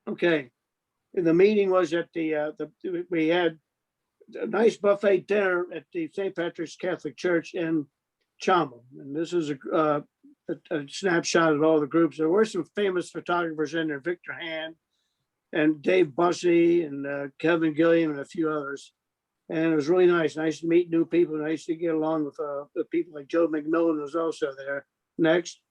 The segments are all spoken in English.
Okay. And the meeting was at we had a nice buffet dinner at the St. Patrick's Catholic Church in Chama. And this is a snapshot of all the groups. There were some famous photographers in there, Victor Hand and Dave Bussey and Kevin Gilliam and a few others. And it was really nice. Nice to meet new people. Nice to get along with the people like Joe McMillan was also there. Next.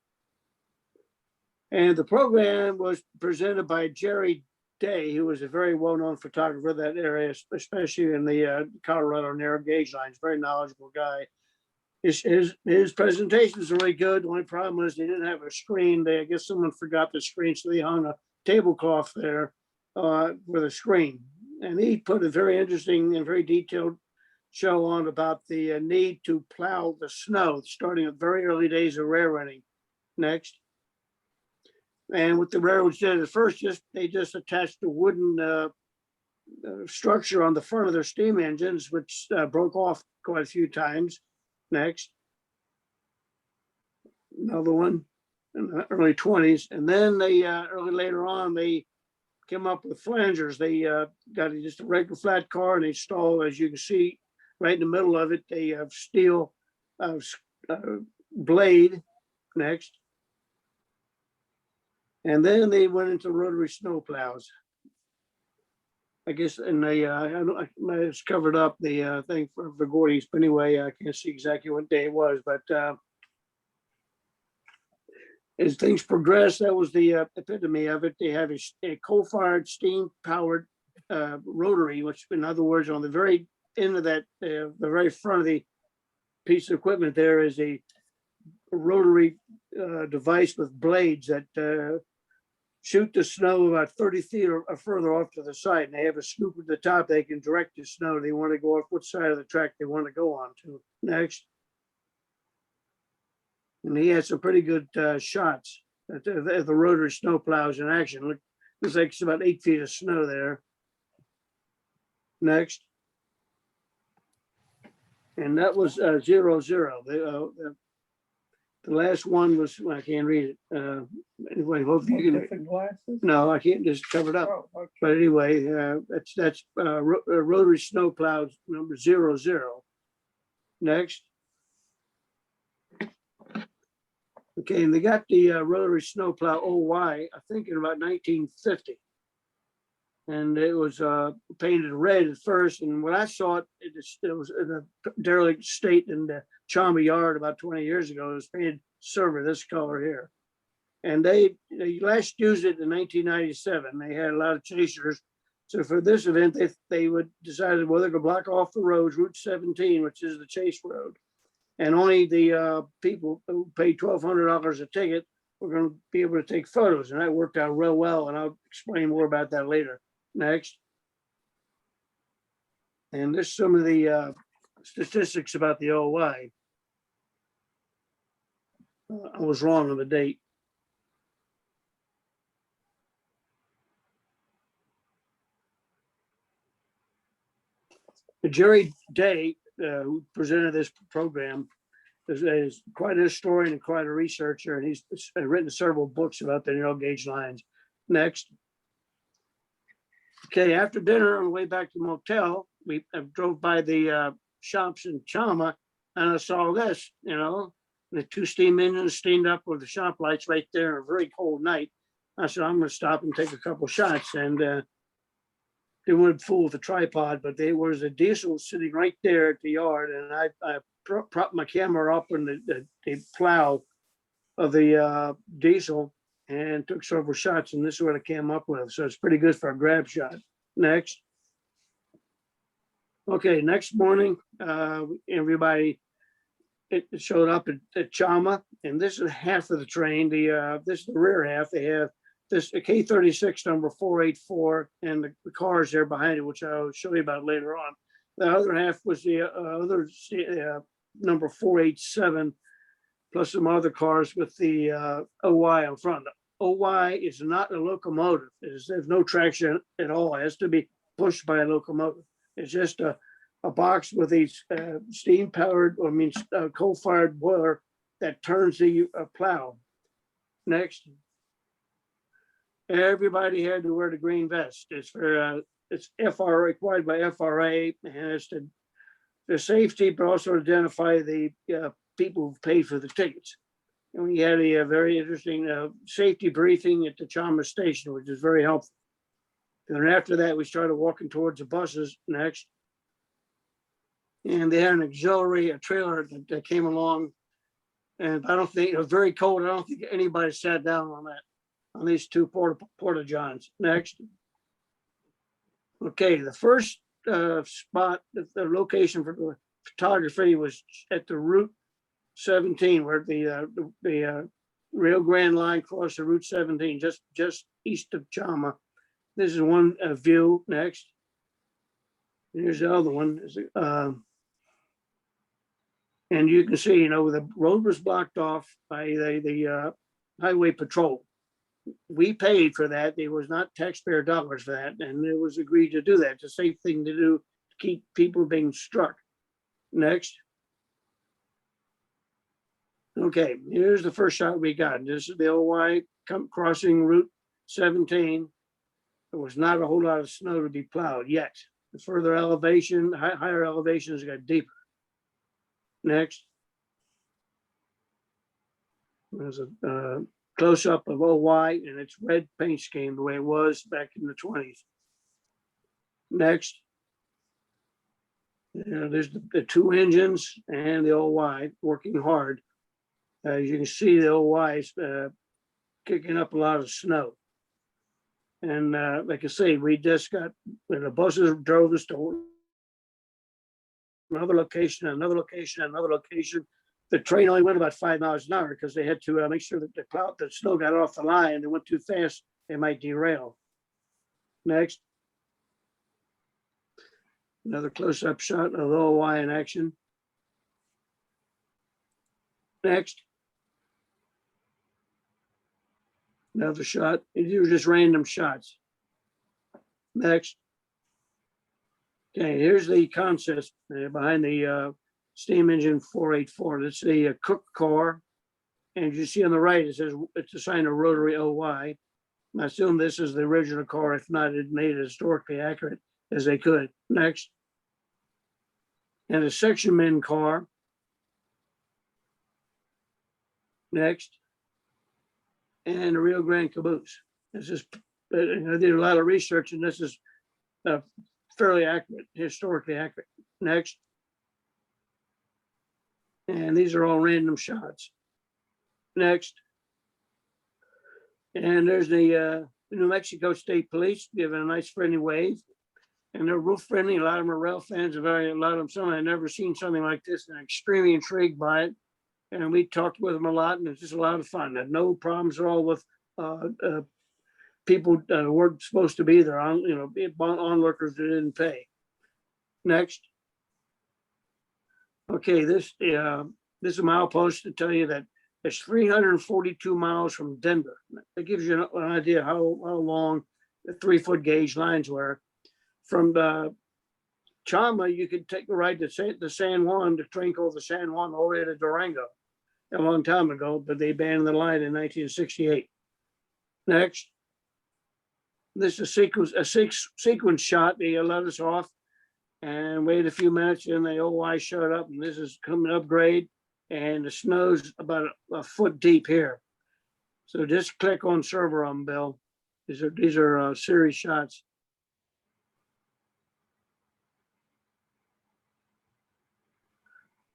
And the program was presented by Jerry Day, who was a very well-known photographer in that area, especially in the Colorado narrow gauge lines. Very knowledgeable guy. His presentations were really good. The only problem was they didn't have a screen. I guess someone forgot the screen, so they hung a tablecloth there with a screen. And he put a very interesting and very detailed show on about the need to plow the snow, starting at very early days of railroading. Next. And what the railroads did at first, they just attached a wooden structure on the front of their steam engines, which broke off quite a few times. Next. Another one in the early 20s. And then later on, they came up with flangers. They got just a regular flat car and they installed, as you can see, right in the middle of it, they have steel blade. Next. And then they went into rotary snow plows. I guess, and I it's covered up the thing for Gordy's, but anyway, I can't see exactly what day it was, but as things progressed, that was the epitome of it. They have a coal-fired, steam-powered rotary, which, in other words, on the very end of that, the very front of the piece of equipment, there is a rotary device with blades that shoot the snow about 30 feet or further off to the side. And they have a scoop at the top. They can direct the snow. They want to go off which side of the track they want to go on to. Next. And he had some pretty good shots at the rotary snow plows in action. Looks like it's about 8 feet of snow there. Next. And that was 00. The last one was, well, I can't read it. Anyway, hopefully you can. Different glasses? No, I can't, just cover it up. Oh, okay. But anyway, that's rotary snow plows number 00. Next. Okay, and they got the rotary snow plow OY, I think in about 1950. And it was painted red at first. And when I saw it, it was in a derelict state in the Chama yard about 20 years ago. It was painted silver, this color here. And they last used it in 1997. They had a lot of chasers. So for this event, they would decided, well, they're going to block off the roads, Route 17, which is the chase road. And only the people who paid $1,200 a ticket were going to be able to take photos. And that worked out real well. And I'll explain more about that later. Next. And there's some of the statistics about the OY. I was wrong on the date. Jerry Day, who presented this program, is quite a historian and quite a researcher, and he's written several books about the narrow gauge lines. Next. Okay, after dinner on the way back to the motel, we drove by the shops in Chama, and I saw this, the two steam engines steamed up with the shop lights right there on a very cold night. I said, I'm going to stop and take a couple shots. And they wouldn't fool with the tripod, but there was a diesel sitting right there at the yard. And I propped my camera up on the plow of the diesel and took several shots. And this is what I came up with. So it's pretty good for a grab shot. Next. Okay, next morning, everybody it showed up at Chama, and this is half of the train. This is the rear half. They have this K36 number 484, and the cars there behind it, which I'll show you about later on. The other half was the other number 487, plus some other cars with the OY on front. The OY is not a locomotive. There's no traction at all. It has to be pushed by a locomotive. It's just a box with a steam powered, coal fired boiler that turns the plow. Next. everybody had to wear the green vest. It's for it's FRA, required by FRA, and it's the safety, but also to identify the people who paid for the tickets. And we had a very interesting safety briefing at the Chelly station, which is very helpful. And after that, we started walking towards the buses next. And they had an auxiliary, a trailer that came along. And I don't think, it was very cold. I don't think anybody sat down on that, on these two porta johns. Next. Okay, the first spot, the location for the photography was at the Route 17, where the Rio Grande line crossed the Route 17, just east of Chelly. This is one view. Next. Here's the other one. And you can see, the road was blocked off by the highway patrol. We paid for that. There was not taxpayer dollars for that, and it was agreed to do that. It's a safe thing to do to keep people being struck. Next. Okay, here's the first shot we got. This is the OY crossing Route 17. There was not a whole lot of snow to be plowed yet. The further elevation, higher elevations got deeper. Next. There's a close-up of OY and its red paint scheme the way it was back in the 20s. Next. There's the two engines and the OY working hard. As you can see, the OY is kicking up a lot of snow. And like I say, we just got, when the buses drove us to another location, another location, another location. The train only went about 5 miles an hour because they had to make sure that the snow got off the line. They went too fast, they might derail. Next. Another close-up shot of the OY in action. Next. Another shot. These were just random shots. Next. Okay, here's the concept behind the steam engine 484. That's the Cook car. And you see on the right, it says it's a sign of Rotary OY. I assume this is the original car. If not, it made it historically accurate as they could. Next. And a section men car. Next. And a Rio Grande caboose. This is, I did a lot of research, and this is fairly accurate, historically accurate. Next. And these are all random shots. Next. And there's the New Mexico State Police giving a nice friendly wave. And they're real friendly. A lot of them are rail fans. A lot of them, some I've never seen something like this, and extremely intrigued by it. And we talked with them a lot, and it's just a lot of fun. Had no problems at all with people weren't supposed to be there, onlookers that didn't pay. Next. Okay, this is a milepost to tell you that it's 342 miles from Denver. That gives you an idea how long the 3-foot gauge lines were. From Chelly, you could take a ride to San Juan, the train called the San Juan, all the way to Durango a long time ago, but they abandoned the line in 1968. Next. This is a sequence shot. They let us off and waited a few minutes, and the OY showed up, and this is coming upgrade, and the snow's about a foot deep here. So just click on server on Bill. These are series shots.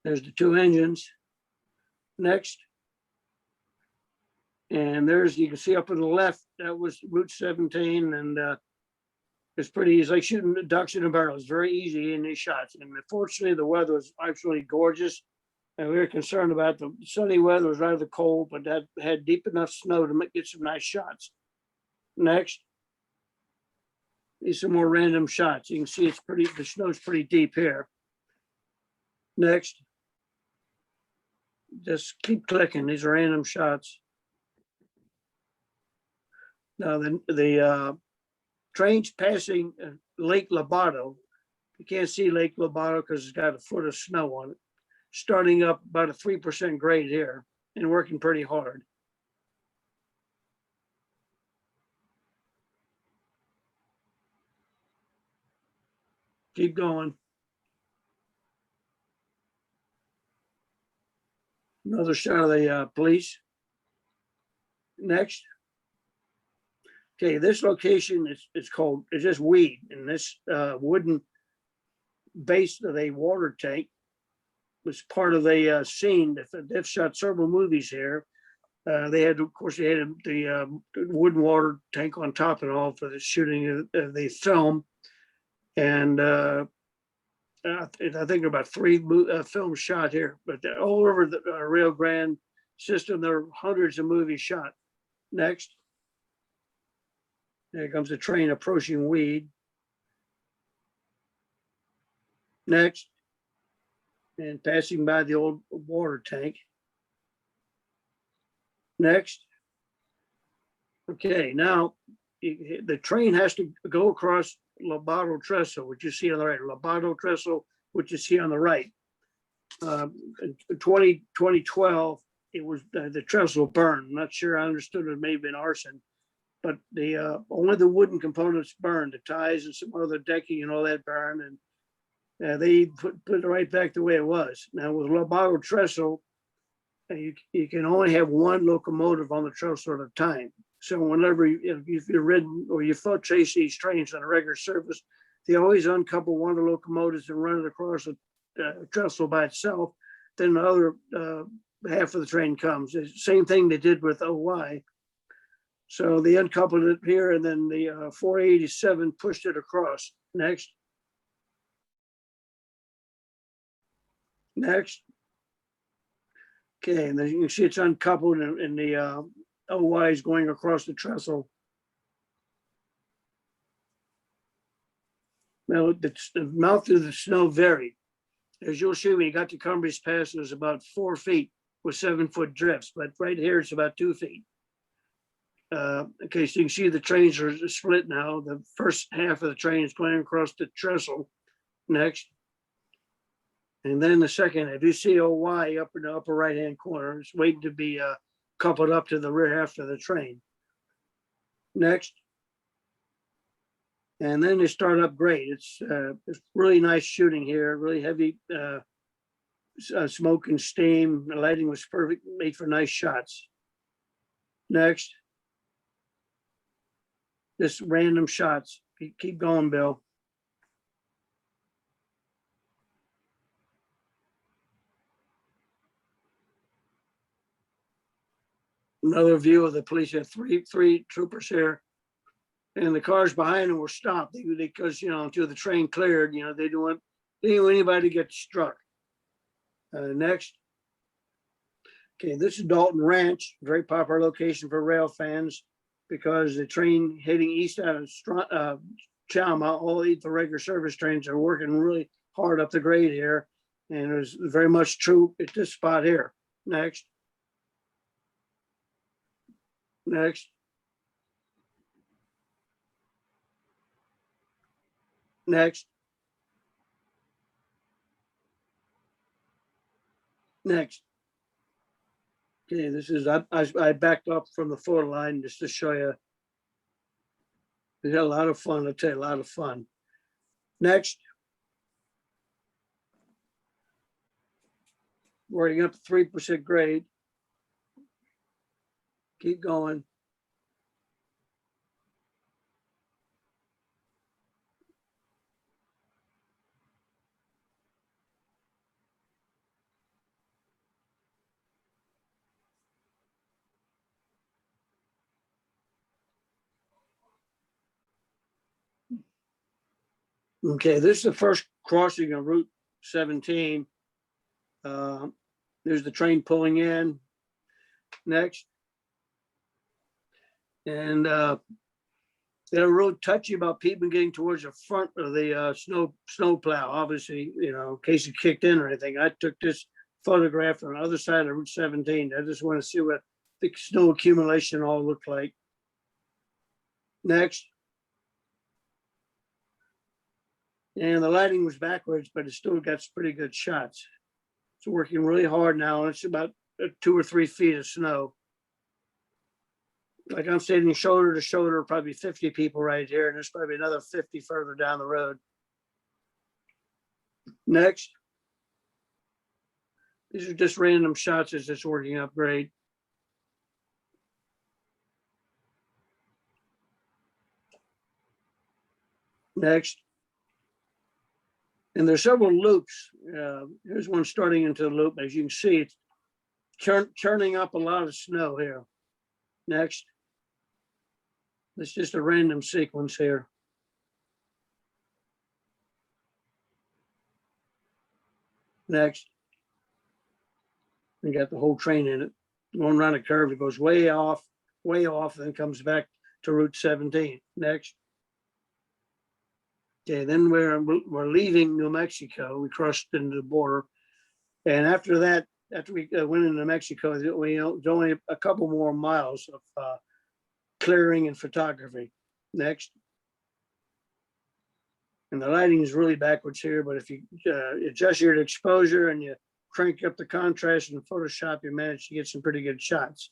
There's the two engines. Next. And there's, you can see up on the left, that was Route 17. And it's pretty easy, like shooting ducks in a barrel. It's very easy in these shots. And unfortunately, the weather was absolutely gorgeous. And we were concerned about the sunny weather. It was rather cold, but that had deep enough snow to get some nice shots. Next. These are some more random shots. You can see the snow's pretty deep here. Next. Just keep clicking. These are random shots. Now the train's passing Lake Lobato. You can't see Lake Lobato because it's got a foot of snow on it. Starting up about a 3% grade here and working pretty hard. Keep going. Another shot of the police. Next. Okay, this location is called, it's just weed, and this wooden base of a water tank was part of the scene. They've shot several movies here. They had, of course, they had the wooden water tank on top and all for the shooting of the film. And I think about 3 films shot here, but all over the Rio Grande system, there are hundreds of movies shot. Next. There comes the train approaching weed. Next. And passing by the old water tank. Next. Okay, now the train has to go across Lobato Trestle, which you see on the right. Lobato Trestle, which you see on the right. In 2012, it was the trestle burned. I'm not sure I understood it may have been arson, but the only the wooden components burned. The ties and some other decking and all that burned, and they put it right back the way it was. Now with Lobato Trestle, you can only have one locomotive on the trestle at a time. So whenever if you've ridden or you thought chase these trains on a regular service, they always uncouple one of the locomotives and run it across the trestle by itself. Then the other half of the train comes. The same thing they did with OY. So they uncoupled it here, and then the 487 pushed it across. Next. Next. Okay, and then you can see it's uncoupled, and the OY is going across the trestle. Now, the mouth of the snow varied. As you'll see, when you got to Cumbres Pass, it was about 4 feet with 7-foot drifts, but right here it's about 2 feet. Okay, so you can see the trains are split now. The first half of the train is going across the trestle. Next. And then the second, if you see OY up in the upper right-hand corner, it's waiting to be coupled up to the rear half of the train. Next. And then they start up grade. It's really nice shooting here, really heavy smoke and steam. The lighting was perfect, made for nice shots. Next. Just random shots. Keep going, Bill. Another view of the police. Had three troopers here, and the cars behind them were stopped because until the train cleared, they didn't want anybody to get struck. Next. Okay, this is Dalton Ranch, very popular location for rail fans because the train heading east out of Chelly, all the regular service trains are working really hard up the grade here, and it was very much true at this spot here. Next. Next. Next. Next. Okay, this is, I backed up from the photo line just to show you. We had a lot of fun, I'll tell you, a lot of fun. Next. Working up to 3% grade. Keep going. Okay, this is the first crossing of Route 17. There's the train pulling in. Next. And they're real touchy about people getting towards the front of the snow plow, obviously, in case it kicked in or anything. I took this photograph on the other side of Route 17. I just want to see what the snow accumulation all looked like. Next. And the lighting was backwards, but it still got some pretty good shots. It's working really hard now, and it's about 2 or 3 feet of snow. Like I'm standing shoulder to shoulder, probably 50 people right here, and there's probably another 50 further down the road. Next. These are just random shots as it's working up great. Next. And there's several loops. Here's one starting into the loop. As you can see, it's churning up a lot of snow here. Next. It's just a random sequence here. Next. We got the whole train in it. Going around a curve, it goes way off, then comes back to Route 17. Next. Okay, then we're leaving New Mexico. We crossed into the border. And after that, after we went into New Mexico, there's only a couple more miles of clearing and photography. Next. And the lighting is really backwards here, but if you adjust your exposure and you crank up the contrast in Photoshop, you manage to get some pretty good shots.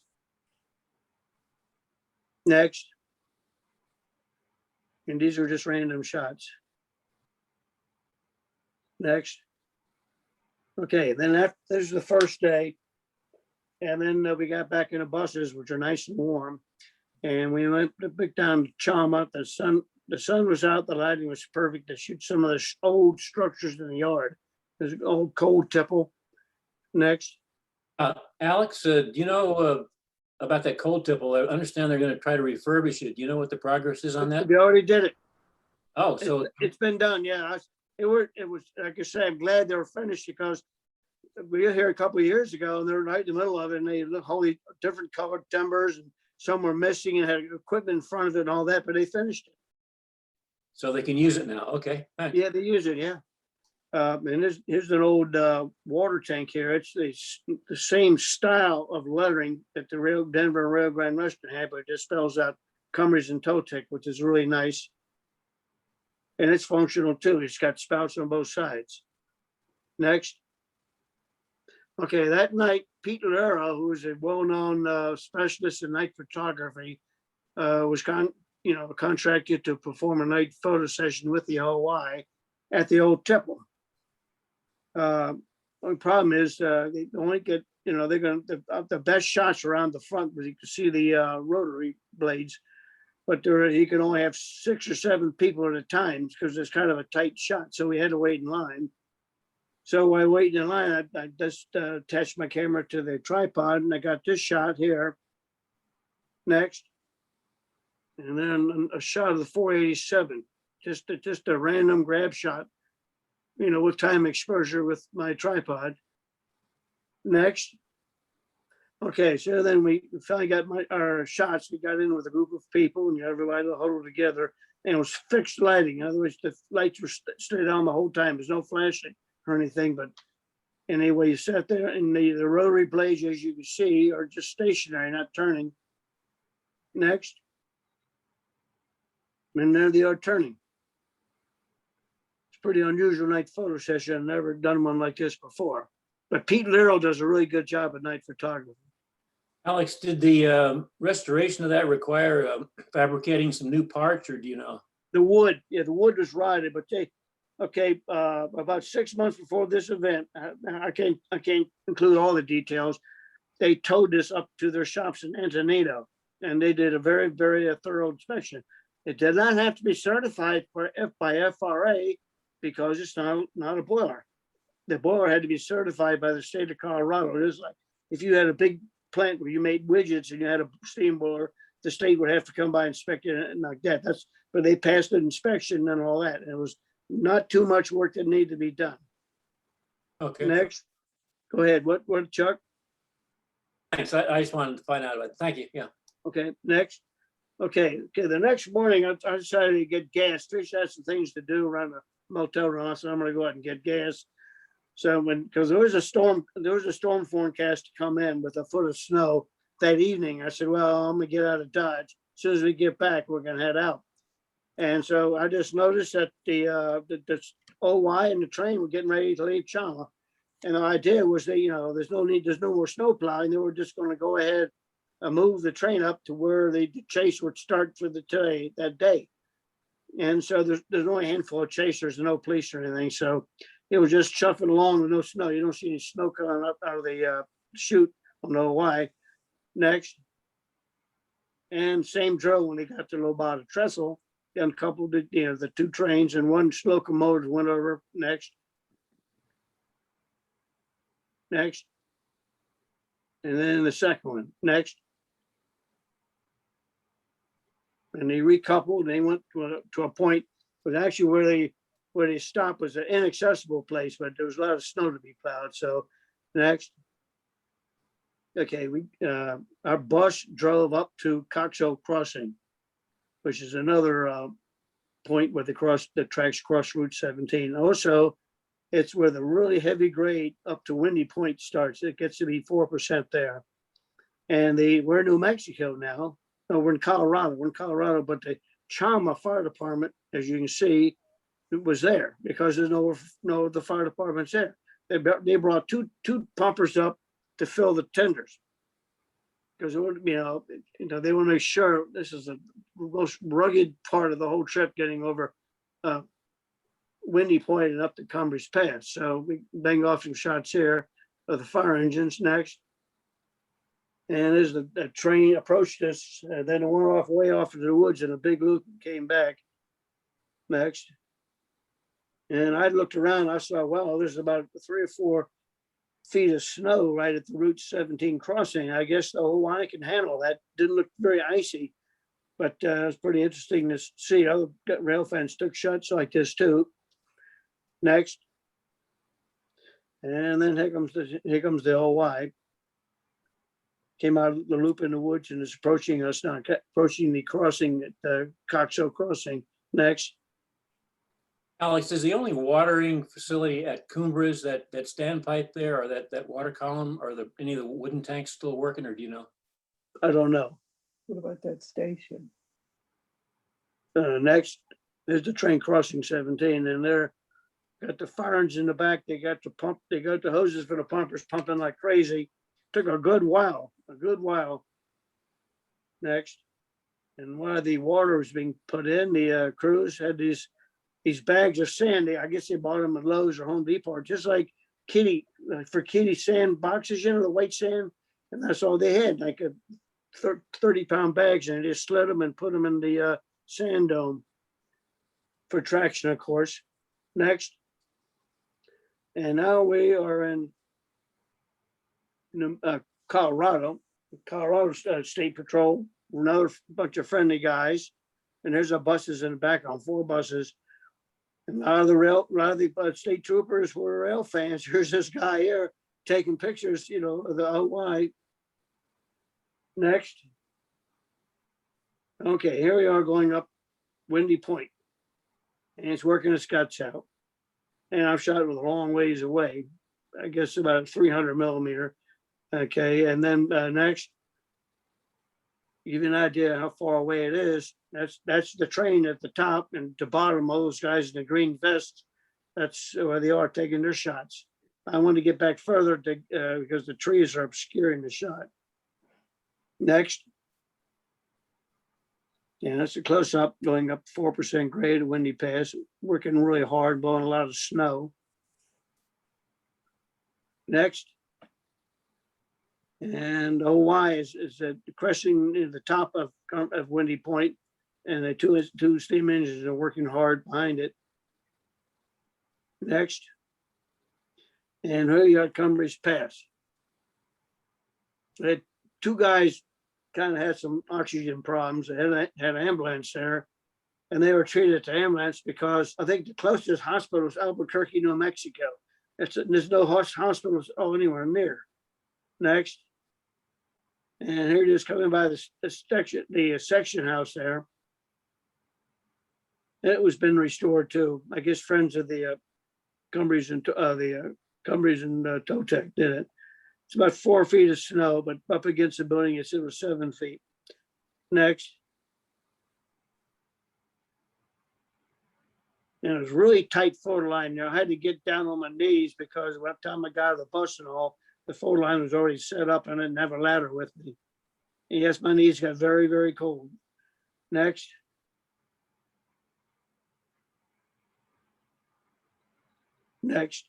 Next. And these are just random shots. Next. Okay, then there's the first day. And then we got back in the buses, which are nice and warm. And we went back down to Chama. The sun was out, the lighting was perfect to shoot some of the old structures in the yard. There's an old coal tipple. Next. Alex, do you know about that coal tipple? I understand they're going to try to refurbish it. Do you know what the progress is on that? We already did it. Oh, so it's been done. Yeah, it was like I said. I'm glad they were finished because we were here a couple of years ago and they were right in the middle of it, and they look wholly different colored timbers, and some were missing and had equipment in front of it and all that, but they finished it. So they can use it now. Okay. Thanks. Yeah, they use it. Yeah. And here's an old water tank here. It's the same style of lettering that the Denver Rio Grande restaurant had, but it just spells out Cumbres and Toltec, which is really nice. And it's functional too. It's got spouts on both sides. Next. Okay, that night, Pete Lara, who is a well-known specialist in night photography, was contracted to perform a night photo session with the OY at the old temple. The problem is they only get, they're going to, the best shots around the front, where you can see the rotary blades, but he could only have 6 or 7 people at a time because it's kind of a tight shot. So we had to wait in line. So while waiting in line, I just attached my camera to the tripod and I got this shot here. Next. And then a shot of the 487, just a random grab shot, with time exposure with my tripod. Next. Okay, so then we finally got our shots. We got in with a group of people and everybody huddled together, and it was fixed lighting. In other words, the lights were stayed on the whole time. There's no flashing or anything, but anyway, you sat there, and the rotary blades, as you can see, are just stationary, not turning. Next. And there they are turning. It's a pretty unusual night photo session. I've never done one like this before. But Pete Little does a really good job at night photography. Alex, did the restoration of that require fabricating some new parts, or do you know? The wood, yeah, the wood was rotted, but about 6 months before this event, I can't include all the details. They towed this up to their shops in Antonito, and they did a very, very thorough inspection. It did not have to be certified by FRA because it's not a boiler. The boiler had to be certified by the state of Colorado. It is like if you had a big plant where you made widgets and you had a steam boiler, the state would have to come by and inspect it and like that. That's but they passed the inspection and all that. And it was not too much work that needed to be done. Okay. Next. Go ahead. What Chuck? Thanks. I just wanted to find out about it. Thank you. Yeah. Okay. Next. Okay. The next morning, I decided to get gas. Trish had some things to do around the motel room, so I'm going to go out and get gas. So because there was a storm forecast to come in with a foot of snow that evening, I said, well, I'm going to get out of Dodge. As soon as we get back, we're going to head out. And so I just noticed that the OY and the train were getting ready to leave Chama. And the idea was that, there's no more snow plowing. They were just going to go ahead and move the train up to where the chase would start for that day. And so there's only a handful of chasers and no police or anything. So it was just chuffing along with no snow. You don't see any snow coming up out of the chute. I don't know why. Next. And same drill when they got to the little bottom Trestle, uncoupled the, the two trains, and one locomotive went over. Next. Next. And then the second one. Next. And they recoupled and they went to a point, but actually where they stopped was an inaccessible place, but there was a lot of snow to be plowed. So next. Okay, our bus drove up to Coxo Crossing, which is another point where the tracks cross Route 17. Also, it's where the really heavy grade up to Windy Point starts. It gets to be 4% there. And we're in New Mexico now. No, we're in Colorado. But the Chama Fire Department, as you can see, it was there because there's no the fire department's there. They brought two pumpers up to fill the tenders because they want to make sure this is the most rugged part of the whole trip, getting over Windy Point and up to Cumbres Pass. So we bang off some shots here of the fire engines. Next. And as the train approached us, then it went off way off into the woods in a big loop and came back. Next. And I looked around, I saw, well, there's about 3 or 4 feet of snow right at the Route 17 crossing. I guess the Hawaii can handle that. Didn't look very icy, but it was pretty interesting to see. Other rail fans took shots like this too. Next. And then here comes the Hawaii. Came out of the loop in the woods and is approaching us now, approaching the crossing at the Coxo Crossing. Next. Alex, is the only watering facility at Cumbres that standpipe there, or that water column, or any of the wooden tanks still working, or do you know? I don't know. What about that station? Next, there's the train crossing 17, and they're got the fire engine in the back. They got the pump. They got the hoses for the pumpers pumping like crazy. Took a good while. Next, and while the water was being put in, the crews had these bags of sand. I guess they bought them at Lowe's or Home Depot, just like for kitty sand boxes, the white sand, and that's all they had, like a 30-pound bags, and they just slid them and put them in the sand dome for traction, of course. Next, and now we are in Colorado State Patrol, another bunch of friendly guys, and there's buses in the back on 4 buses. And a lot of the state troopers were rail fans. Here's this guy here taking pictures, of the Hawaii. Next. Okay, here we are going up Windy Point, and it's working its guts out. And I've shot it with a long ways away, I guess about 300 millimeter. Okay, and then next, give you an idea how far away it is. That's the train at the top, and the bottom, all those guys in the green vests, that's where they are taking their shots. I want to get back further because the trees are obscuring the shot. Next. Yeah, that's a close up going up 4% grade at Windy Pass, working really hard, blowing a lot of snow. Next. And Hawaii is cresting the top of Windy Point, and the two steam engines are working hard behind it. Next. And here you got Cumbres Pass. They had 2 guys kind of had some oxygen problems. They had an ambulance there, and they were treated at the ambulance because I think the closest hospital is Albuquerque, New Mexico. There's no hospitals anywhere near. Next. And here it is coming by the section house there. It was been restored too. I guess friends of the Cumbres and Toltec did it. It's about 4 feet of snow, but up against the building, it was 7 feet. Next. And it was really tight photo line there. I had to get down on my knees because by the time I got out of the bus and all, the photo line was already set up and I didn't have a ladder with me. And yes, my knees got very, very cold. Next. Next.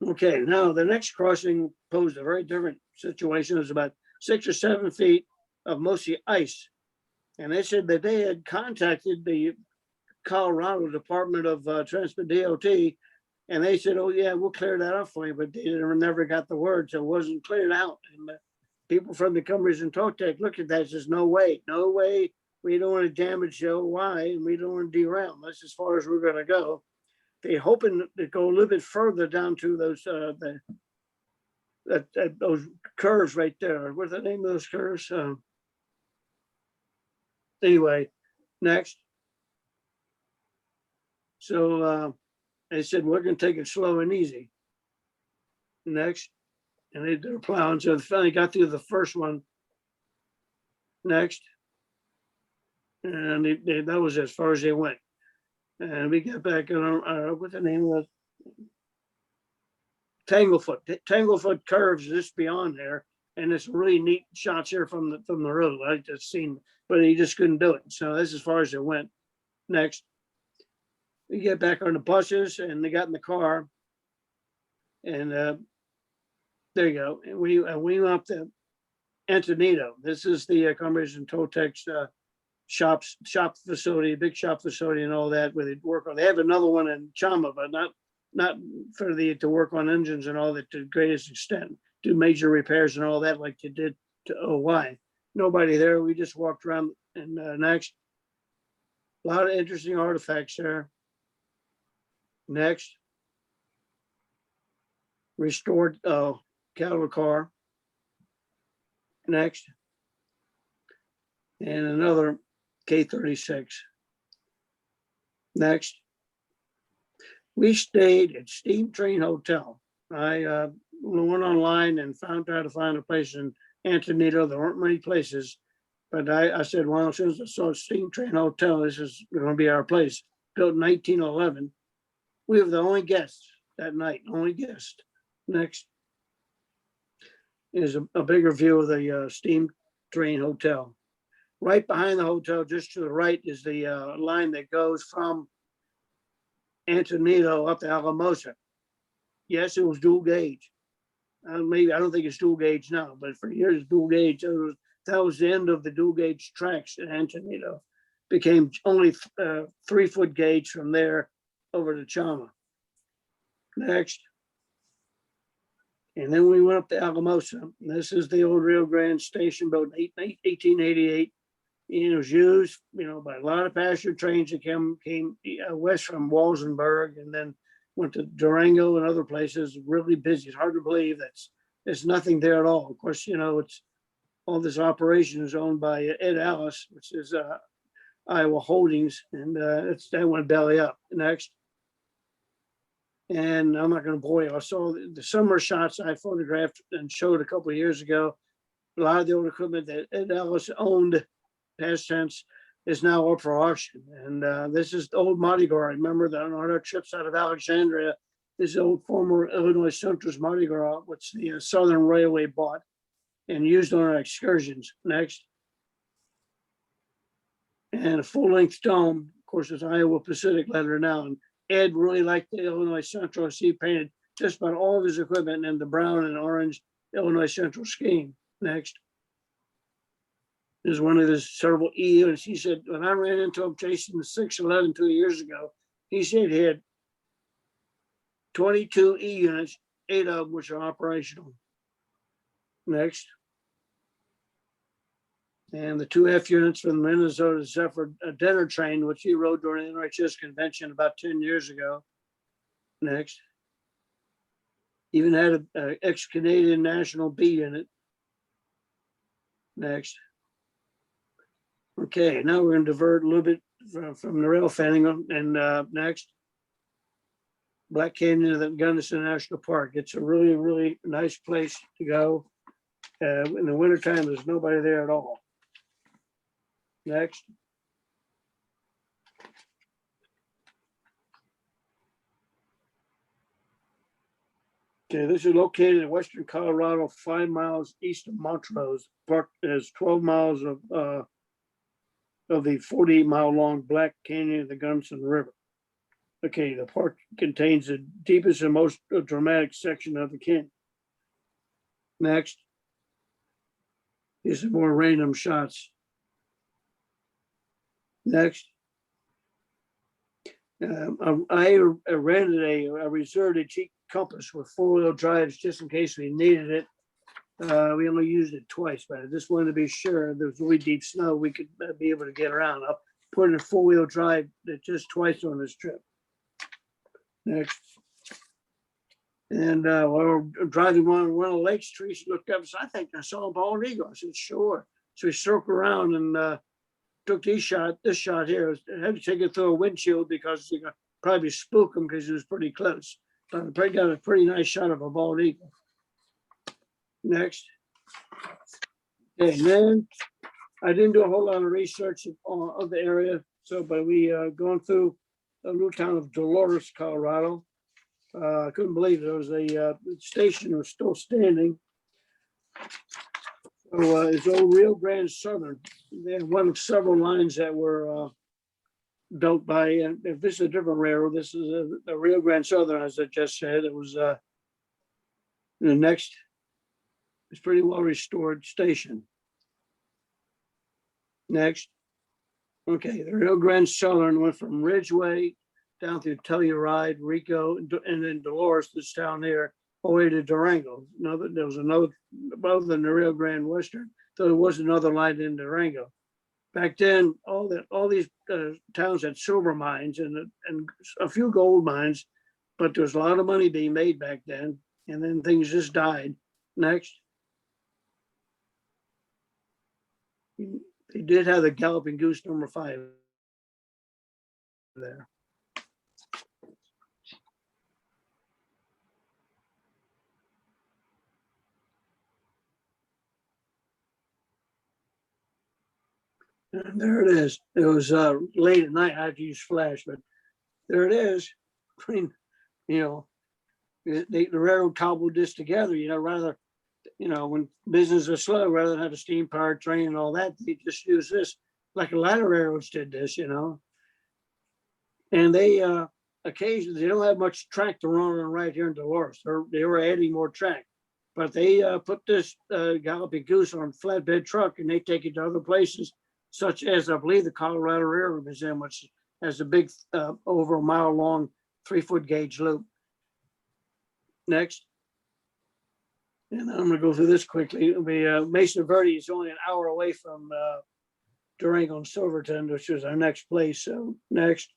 Okay, now the next crossing posed a very different situation. It was about 6 or 7 feet of mostly ice. And they said that they had contacted the Colorado Department of Transport DOT, and they said, "Oh yeah, we'll clear that up for you," but they never got the word, so it wasn't cleared out. And people from the Cumbres and Toltec looked at that and says, "No way, no way. We don't want to damage the OY, and we don't want to derail. That's as far as we're going to go." They're hoping to go a little bit further down to those those curves right there. What's the name of those curves? Anyway, next. So they said, "We're going to take it slow and easy." Next. And they were plowing. So they finally got through the first one. Next. And that was as far as they went. And we got back on, what's the name of it? Tanglefoot curves just beyond there. And it's really neat shots here from the road. I just seen, but he just couldn't do it. So that's as far as it went. Next. We get back on the buses and they got in the car. And there you go. And we went up to Antonito. This is the Cumbres and Toltec's shop facility, big shop facility and all that where they work on. They have another one in Chama, but not for to work on engines and all that to the greatest extent, do major repairs and all that like you did to OY. Nobody there. We just walked around and next. A lot of interesting artifacts there. Next. Restored cattle car. Next. And another K-36. Next. We stayed at Steam Train Hotel. I went online and tried to find a place in Antonito. There weren't many places, but I said, well, as soon as I saw Steam Train Hotel, this is going to be our place. Built in 1911. We were the only guests that night, only guest. Next is a bigger view of the Steam Train Hotel. Right behind the hotel, just to the right, is the line that goes from Antonito up to Alamosa. Yes, it was dual gauge. Maybe I don't think it's dual gauge now, but for years dual gauge. That was the end of the dual gauge tracks in Antonito. Became only 3-foot gauge from there over to Chama. Next. And then we went up to Alamosa. This is the old Rio Grande station built in 1888. And it was used, by a lot of passenger trains that came west from Walsenburg and then went to Durango and other places. Really busy. It's hard to believe there's nothing there at all. Of course, it's all this operation is owned by Ed Alice, which is Iowa Holdings, and that went belly up. Next. And I'm not going to bore you. I saw the summer shots I photographed and showed a couple of years ago. A lot of the old equipment that Ed Alice owned, past tense, is now up for auction. And this is the old Mardi Gras. I remember that on our trips out of Alexandria, this old former Illinois Central's Mardi Gras, which the Southern Railway bought and used on our excursions. Next. And a full-length dome. Of course, it's Iowa Pacific letter now. And Ed really liked the Illinois Central. So he painted just about all of his equipment in the brown and orange Illinois Central scheme. Next. Is one of his several E units. He said, when I ran into him chasing the 611 2 years ago, he said he had 22 E units, 8 of which are operational. Next. And the 2 F units from the Minnesota Zephyr dinner train, which he rode during the NRHS convention about 10 years ago. Next. Even had an ex-Canadian National B unit. Next. Okay, now we're going to divert a little bit from the rail fanning and next. Black Canyon of the Gunnison National Park. It's a really, really nice place to go. In the wintertime, there's nobody there at all. Next. Okay, this is located in western Colorado, 5 miles east of Montrose. Park is 12 miles of the 48-mile long Black Canyon of the Gunnison River. Okay, the park contains the deepest and most dramatic section of the canyon. Next. These are more random shots. Next. I rented a reserved a cheap compass with 4-wheel drives just in case we needed it. We only used it twice, but I just wanted to be sure there was really deep snow, we could be able to get around. I'll put in a 4-wheel drive just twice on this trip. Next. And while we're driving on one of the lake streets, looked up and said, I think I saw a bald eagle. I said, sure. So we circled around and took this shot here. I had to take it through a windshield because you could probably spook him because he was pretty close. But I got a pretty nice shot of a bald eagle. Next. Okay, and then I didn't do a whole lot of research of the area. So, but we going through the little town of Dolores, Colorado. I couldn't believe it. There was a station was still standing. So it's old Rio Grande Southern. They had one of several lines that were built by, and if this is a different railroad, this is a Rio Grande Southern, as I just said. It was the next, it's pretty well restored station. Next. Okay, the Rio Grande Southern went from Ridgeway down through Telluride, Rico, and then Dolores, this town there, all the way to Durango. There was another, other than the Rio Grande Western, so there was another line in Durango. Back then, all these towns had silver mines and a few gold mines, but there was a lot of money being made back then, and then things just died. Next. They did have the Galloping Goose number 5 there. And there it is. It was late at night. I had to use flash, but there it is. I mean, the railroad cobbled this together. Rather, when business was slow, rather than have a steam powered train and all that, they just use this like a lot of railroads did this. And they occasionally they don't have much track to run on right here in Dolores. They were adding more track, but they put this Galloping Goose on a flatbed truck and they take it to other places, such as I believe the Colorado Railroad Museum, which has a big over a mile long 3-foot gauge loop. Next. And I'm going to go through this quickly. It'll be Mesa Verde is only an hour away from Durango and Silverton, which is our next place. So next.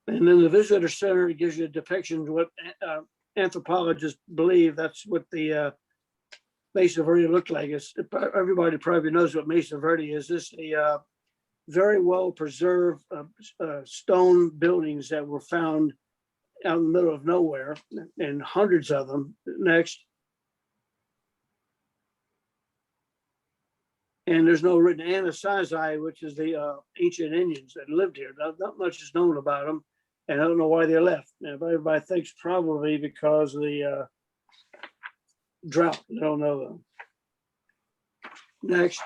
And then the visitor center gives you a depiction of what anthropologists believe that's what the Mesa Verde looked like. Everybody probably knows what Mesa Verde is. This is a very well preserved stone buildings that were found out in the middle of nowhere, and hundreds of them. Next. And there's no written Anasazi, which is the ancient Indians that lived here. Not much is known about them, and I don't know why they left. Now, everybody thinks probably because of the drought. I don't know them. Next.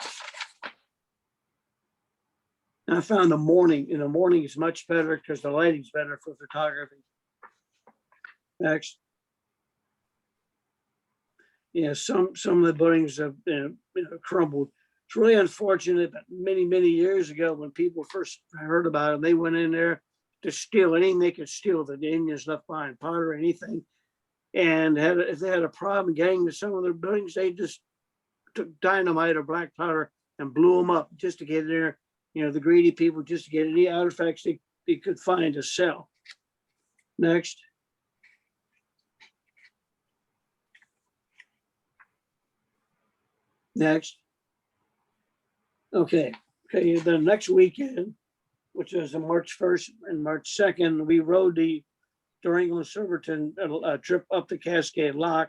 I found the morning. In the morning is much better because the lighting's better for photography. Next. Yeah, some of the buildings have crumbled. It's really unfortunate, but many years ago when people first heard about them, they went in there to steal anything they could steal that the Indians left behind, powder or anything. And if they had a problem getting to some of their buildings, they just took dynamite or black powder and blew them up just to get in there. The greedy people just to get any artifacts they could find to sell. Next. Next. Okay. The next weekend, which was on March 1st and March 2nd, we rode the Durango Silverton trip up the Cascade Lock.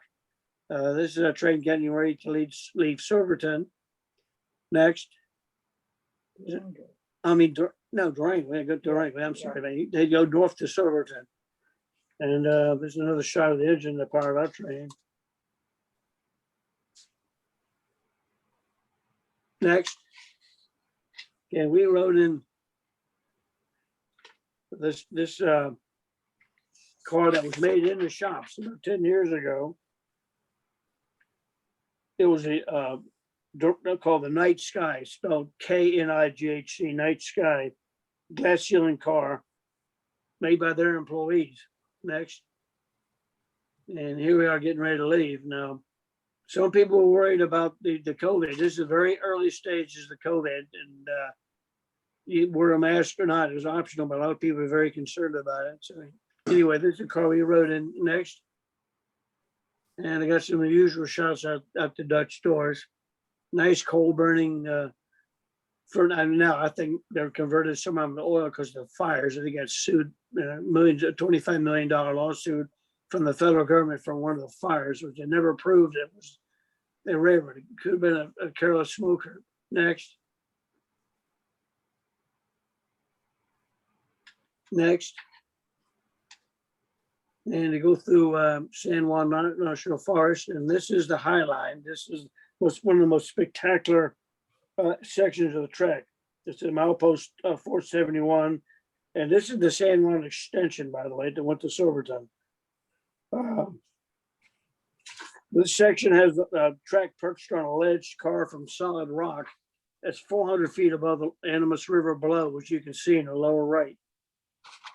This is a train getting ready to leave Silverton. Next. Durango. Durango. They go Durango. I'm sorry. They go north to Silverton. And there's another shot of the engine, the part of that train. Next. Okay, we rode in this car that was made in the shops about 10 years ago. It was called the Night Sky, spelled Knighc, Night Sky, glass ceiling car made by their employees. Next. And here we are getting ready to leave. Now, some people were worried about the COVID. This is the very early stages of COVID, and you wear a mask or not is optional, but a lot of people are very concerned about it. So anyway, this is the car we rode in next. And I got some unusual shots out the Dutch stores. Nice coal burning. Now I think they're converted some of them to oil because of the fires. They got sued, $25 million lawsuit from the federal government for one of the fires, which they never proved it was a railroad. It could have been a careless smoker. Next. Next. And to go through San Juan National Forest, and this is the High Line. This is one of the most spectacular sections of the trek. This is milepost 471, and this is the San Juan extension, by the way, that went to Silverton. This section has a track perched on a ledge carved from solid rock that's 400 feet above the Animas River below, which you can see in the lower right.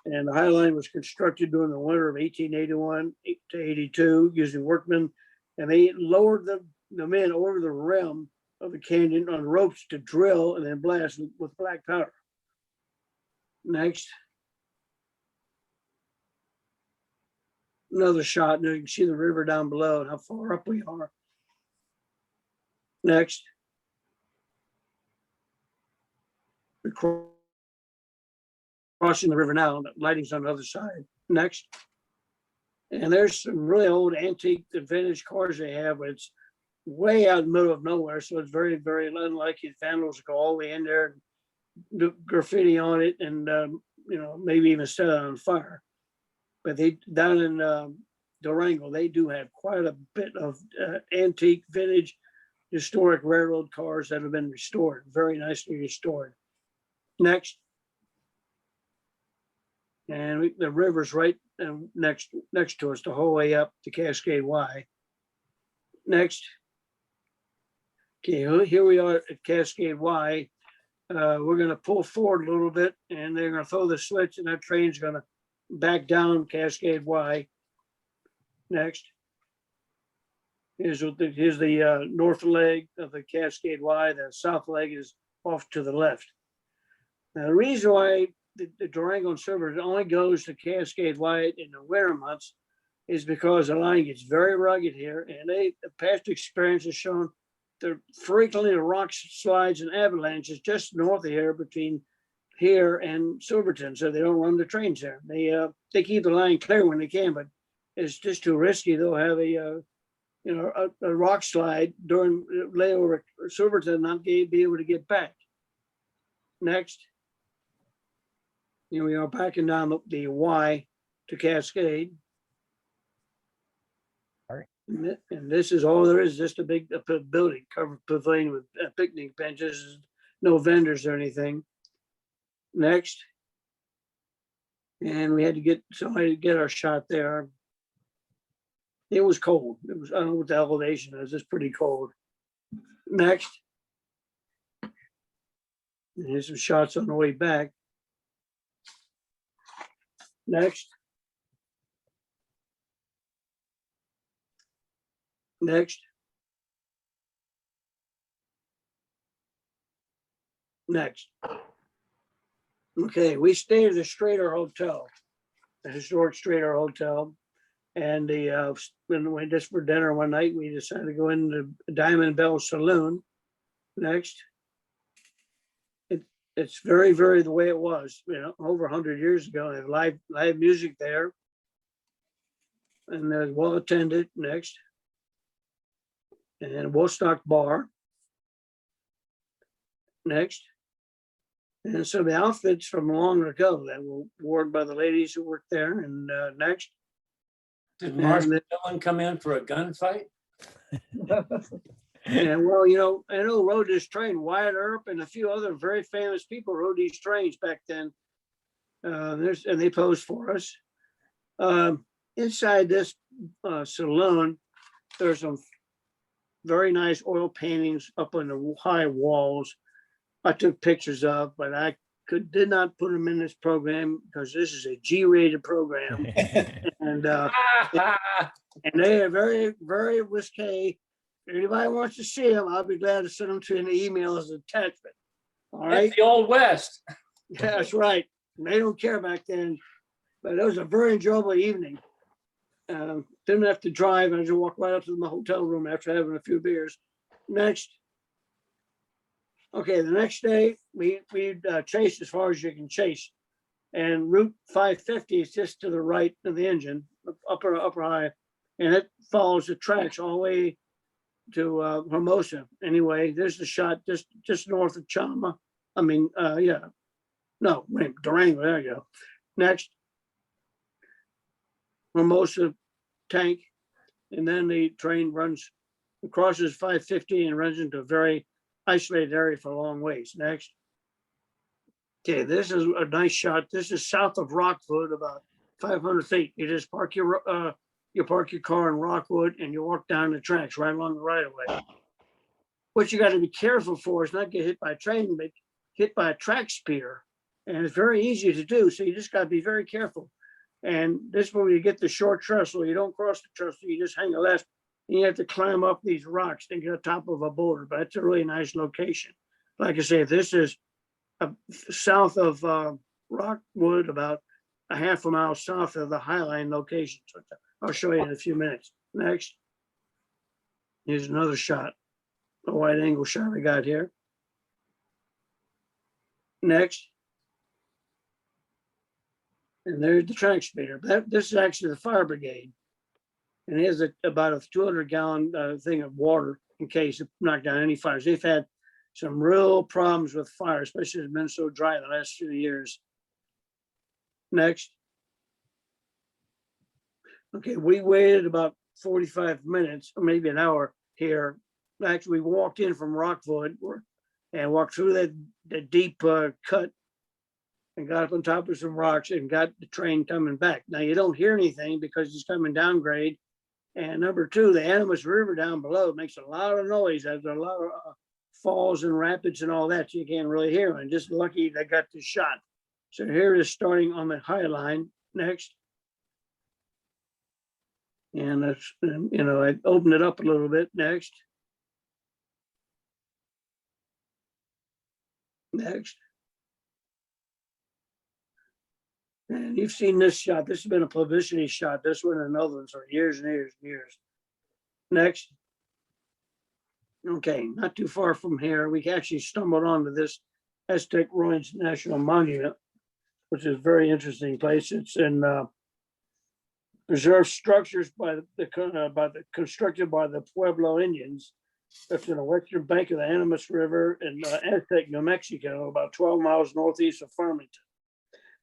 And the High Line was constructed during the winter of 1881 to 82 using workmen, and they lowered the men over the rim of the canyon on ropes to drill and then blast with black powder. Next. Another shot, and you can see the river down below and how far up we are. Next. We're crossing the river now, the lighting's on the other side. Next. And there's some really old antique and vintage cars they have, but it's way out in the middle of nowhere. So it's very, very unlikely vandals go all the way in there and do graffiti on it and, maybe even set it on fire. But they down in Durango, they do have quite a bit of antique, vintage, historic railroad cars that have been restored, very nicely restored. Next. And the river's right next to us the whole way up to Cascade Wye. Next. Okay, here we are at Cascade Wye. We're going to pull forward a little bit, and they're going to throw the switch, and that train's going to back down Cascade Wye. Next. Here's the north leg of the Cascade Wye. The south leg is off to the left. Now, the reason why the Durango Silverton only goes to Cascade Wye in the winter months is because the line gets very rugged here, and the past experience has shown there frequently the rock slides and avalanches just north of here between here and Silverton, so they don't run the trains there. They keep the line clear when they can, but it's just too risky. They'll have a rock slide during layover at Silverton and not be able to get back. Next. Here we are backing down the Y to Cascade. Sorry. And this is all there is, just a big building, covered pavilion with picnic benches, no vendors or anything. Next. And we had to get somebody to get our shot there. It was cold. I don't know what the elevation is, it's pretty cold. Next. And here's some shots on the way back. Next. Next. Next. Okay, we stayed at the Strader Hotel, the historic Strader Hotel. And when we just for dinner one night, we decided to go into Diamond Bell Saloon. Next. It's very, very the way it was, over 100 years ago. They have live music there. And there's well attended. Next. And well-stocked bar. Next. And so the outfits from long ago that were worn by the ladies who worked there. And next. Did Marshall Dillon come in for a gunfight? And well, I know rode this train, Wyatt Earp and a few other very famous people rode these trains back then. And they posed for us. Inside this saloon, there's some very nice oil paintings up on the high walls. I took pictures of, but I did not put them in this program because this is a G-rated program, and they are very, very risque. If anybody wants to see them, I'll be glad to send them to you in the email as an attachment. All right. That's the Old West. Yeah, that's right. They don't care back then, but it was a very enjoyable evening. Didn't have to drive. I just walked right up to my hotel room after having a few beers. Next. Okay, the next day we chased as far as you can chase, and Route 550 is just to the right of the engine, upper high, and it follows the tracks all the way to Hermosa. Anyway, there's the shot just north of Chama. I mean, yeah, no, wait, Durango. There you go. Next, Hermosa tank, and then the train crosses 550 and runs into a very isolated area for a long ways. Next. Okay, this is a nice shot. This is south of Rockwood, about 500 feet. You just park your car in Rockwood and you walk down the tracks right along the right of way. What you got to be careful for is not get hit by a train, but hit by a track spear. And it's very easy to do. So you just got to be very careful. And this is where you get the short trestle. You don't cross the trestle, you just hang a left. And you have to climb up these rocks to get on top of a boulder, but it's a really nice location. Like I say, this is south of Rockwood, about a half a mile south of the Highline location. So I'll show you in a few minutes. Next. Here's another shot, a wide angle shot we got here. Next. And there's the track speeder. This is actually the fire brigade. And it has about a 200-gallon thing of water in case it knocked down any fires. They've had some real problems with fire, especially it's been so dry the last few years. Next. Okay, we waited about 45 minutes, or maybe an hour here. Actually, we walked in from Rockwood and walked through that deep cut and got up on top of some rocks and got the train coming back. Now, you don't hear anything because it's coming down grade. And number two, the Animas River down below makes a lot of noise. There's a lot of falls and rapids and all that. So you can't really hear them. And just lucky they got this shot. So here it is starting on the high line. Next. And that's, you know, I opened it up a little bit. Next. Next. And you've seen this shot. This has been a publicity shot. This one and another ones for years and years and years. Next. Okay, not too far from here, we actually stumbled onto this Aztec Ruins National Monument, which is a very interesting place. It's in preserved structures constructed by the Pueblo Indians. That's in the western bank of the Animas River in Aztec, New Mexico, about 12 miles northeast of Farmington.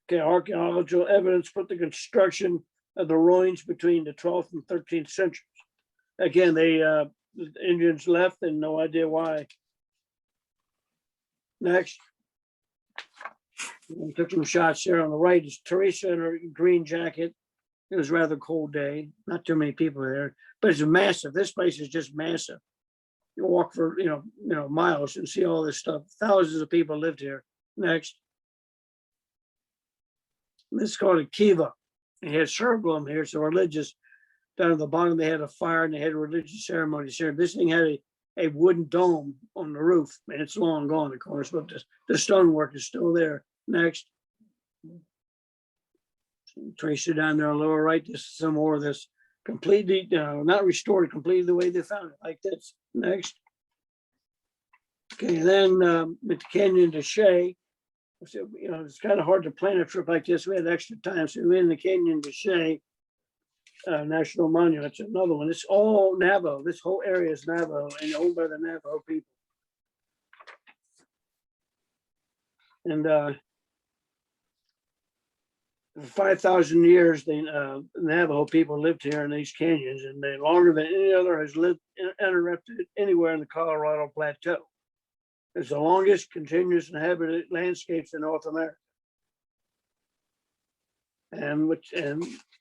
Okay, archaeological evidence put the construction of the ruins between the 12th and 13th centuries. Again, the Indians left and no idea why. Next. We took some shots there. On the right is Teresa in her green jacket. It was a rather cold day. Not too many people there, but it's massive. This place is just massive. You walk for you know miles and see all this stuff. Thousands of people lived here. Next. This is called a kiva. They had several of them here. So religious. Down at the bottom, they had a fire and they had religious ceremonies here. This thing had a wooden dome on the roof, and it's long gone, of course, but the stonework is still there. Next. Trace it down there on the lower right. This is some more of this completely, not restored completely the way they found it, like this. Next. Okay, then at the Canyon de Chelly. So, it's kind of hard to plan a trip like this. We had extra time, so we're in the Canyon de Chelly National Monument. It's another one. It's all Navajo. This whole area is Navajo and owned by the Navajo people. And for 5,000 years, the Navajo people lived here in these canyons, and they longer than any other has lived uninterrupted anywhere in the Colorado Plateau. It's the longest continuous inhabited landscapes in North America. And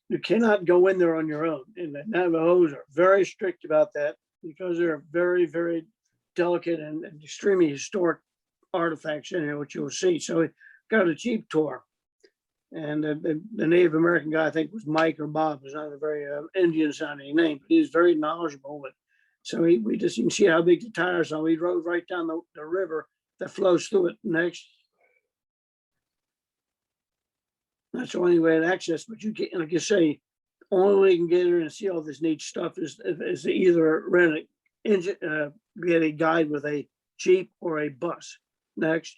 you cannot go in there on your own. And the Navajos are very strict about that because they're very, very delicate and extremely historic artifacts in here, which you'll see. So we got a Jeep tour. And the Native American guy, I think was Mike or Bob, was not a very Indian sounding name, but he was very knowledgeable. But so we just, you can see how big the tires are. We rode right down the river that flows through it. Next. That's the only way to access, but you can, like you say, only way you can get in and see all this neat stuff is to either rent get a guide with a Jeep or a bus. Next.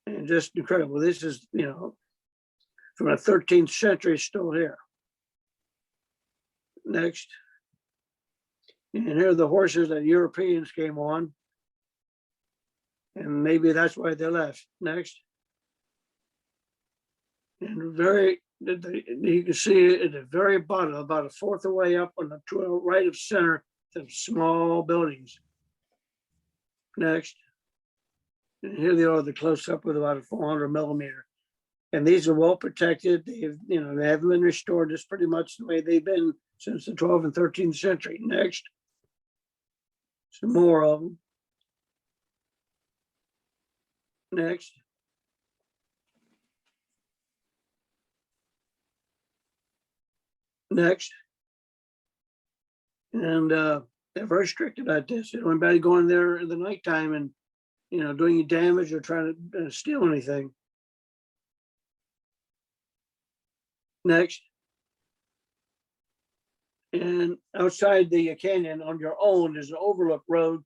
And just incredible. This is, from the 13th century, still here. Next. And here are the horses that Europeans came on. And maybe that's why they left. Next. And you can see at the very bottom, about a fourth of the way up on the right of center, the small buildings. Next. And here they are, the close up with about a 400 millimeter. And these are well protected. They haven't been restored just pretty much the way they've been since the 12th and 13th century. Next. Some more of them. Next. Next. And they're very strict about this. They don't want anybody going there in the nighttime and, doing you damage or trying to steal anything. Next. And outside the canyon on your own is an overlook road.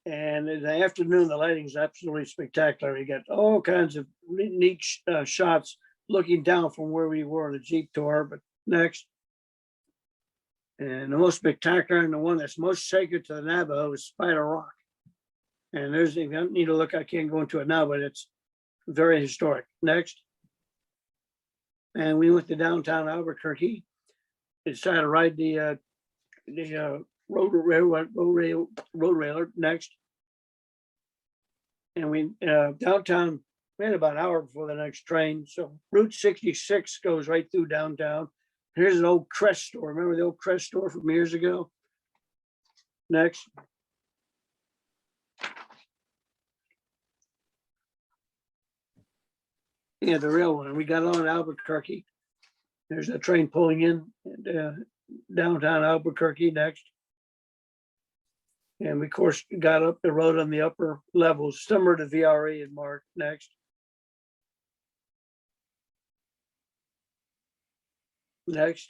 And in the afternoon, the lighting is absolutely spectacular. You get all kinds of neat shots looking down from where we were on the Jeep tour. But next. And the most spectacular and the one that's most sacred to the Navajo is Spider Rock. And there's, if you need to look, I can't go into it now, but it's very historic. Next. And we went to downtown Albuquerque. Decided to ride the road railer. Next. And we downtown, we had about an hour before the next train. So Route 66 goes right through downtown. Here's an old Crest store. Remember the old Crest store from years ago? Next. Yeah, the rail one. We got on Albuquerque. There's a train pulling in downtown Albuquerque. Next. And we, of course, got up the road on the upper levels, similar to VRE and Mark. Next. Next.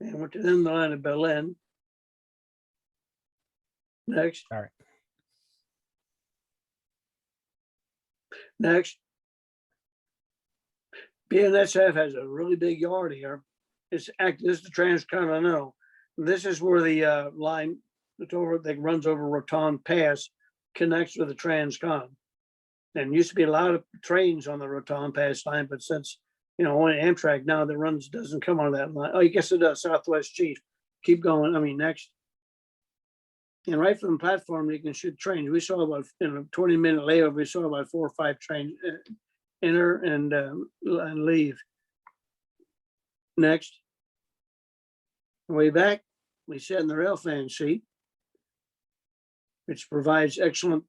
And went to the line of Berlin. Next. All right. Next. BNSF has a really big yard here. This is the Transcontinental. This is where the line that runs over Raton Pass connects with the Transcon. And used to be a lot of trains on the Raton Pass line, but since only Amtrak now that doesn't come on that line. Oh, I guess it does. Southwest Chief. Keep going. I mean, next. And right from the platform, you can shoot trains. We saw about 20-minute layover. We saw about 4 or 5 trains enter and leave. Next. Way back, we sat in the rail fan seat, which provides excellent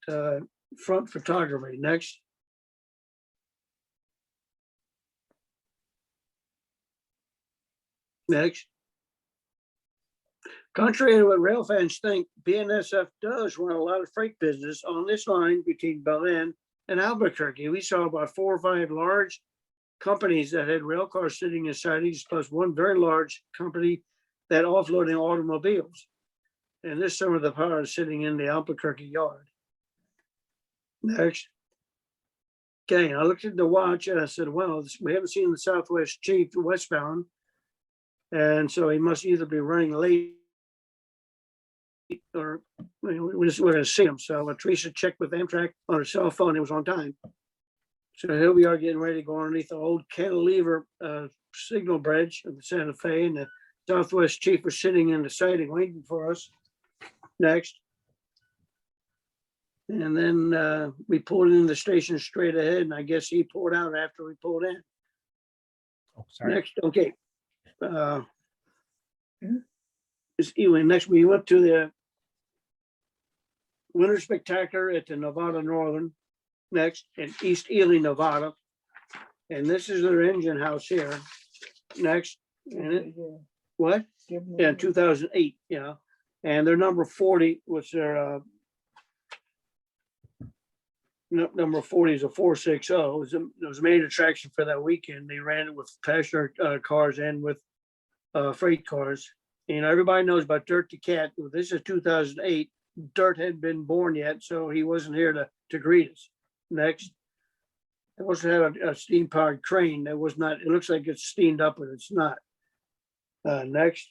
front photography. Next. Next. Contrary to what rail fans think, BNSF does run a lot of freight business on this line between Berlin and Albuquerque. We saw about 4 or 5 large companies that had rail cars sitting in sidings, plus one very large company that offloading automobiles. And this some of the power is sitting in the Albuquerque yard. Next. Okay, I looked at the watch and I said, well, we haven't seen the Southwest Chief westbound. And so he must either be running late or we're going to see him. So Teresa checked with Amtrak on her cell phone. It was on time. So here we are getting ready to go underneath the old cantilever signal bridge of the Santa Fe. And the Southwest Chief was sitting in the siding waiting for us. Next. And then we pulled in the station straight ahead, and I guess he pulled out after we pulled in. Oh, sorry. Next, okay. Anyway, next we went to the Winter Spectacular at the Nevada Northern, next in East Ely, Nevada. And this is their engine house here. Next, and it, what? Yeah, 2008, yeah. And their number 40 was their number 40 is a 460. It was a main attraction for that weekend. They ran it with passenger cars and with freight cars. You know, everybody knows about Dirt the Cat. Well, this is 2008. Dirt hadn't been born yet, so he wasn't here to greet us. Next, they also had a steam powered crane that was not, it looks like it's steamed up, but it's not. Next.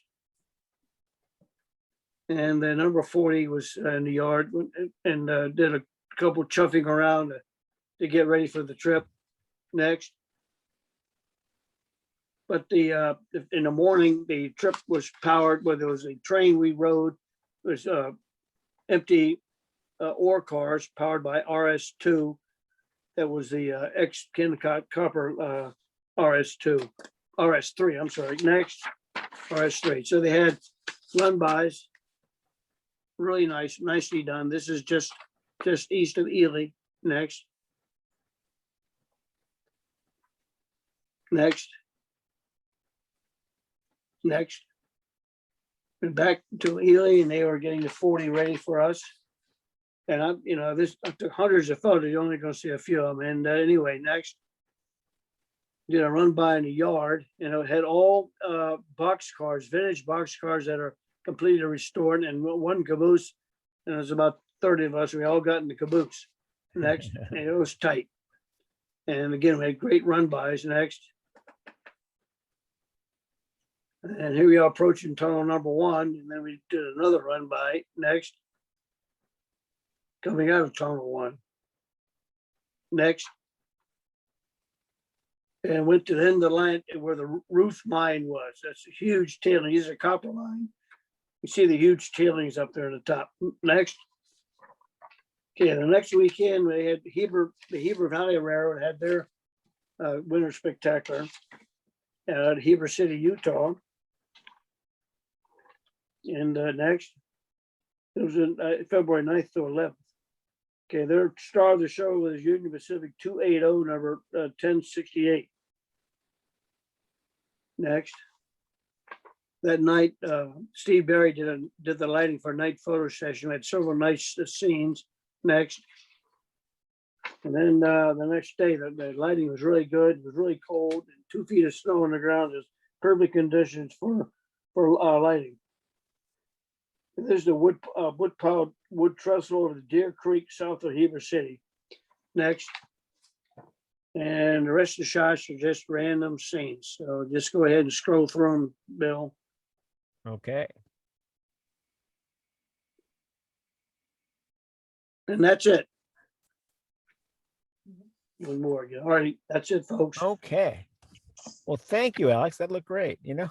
And the number 40 was in the yard and did a couple chuffing around to get ready for the trip. Next. But the in the morning, the trip was powered, where there was a train we rode, it was empty ore cars powered by RS2. That was the ex-Kennecott Copper RS3, I'm sorry, next, RS3. So they had run-bys, really nice, nicely done. This is just east of Ely. Next. Next. Next. And back to Ely, and they were getting the 40 ready for us. And I'm, you know, this, I took hundreds of photos. You're only going to see a few of them. And anyway, next, did a run by in the yard, and it had all box cars, vintage box cars that are completely restored, and one caboose. And it was about 30 of us. We all got in the caboose. Next, and it was tight. And again, we had great run bys. Next. And here we are approaching tunnel number 1, and then we did another run by. Next. Coming out of tunnel 1. Next. And went to the end of the line where the Ruth mine was. That's a huge tailing. These are copper mine. You see the huge tailings up there at the top. Next. Okay, the next weekend we had the Heber Valley Railroad had their winter spectacular at Heber City, Utah. And next, it was in February 9th to 11th. Okay, their star of the show was Union Pacific 280, number 1068. Next. That night, Steve Berry did the lighting for a night photo session. We had several nice scenes. Next. And then the next day, the lighting was really good. It was really cold, and 2 feet of snow on the ground is perfect conditions for lighting. And this is the wood trestle of the Deer Creek, south of Heber City. Next. And the rest of the shots are just random scenes. So just go ahead and scroll through them, Bill. Okay. And that's it. One more. All right, that's it, folks. Okay. Well, thank you, Alex. That looked great. You know,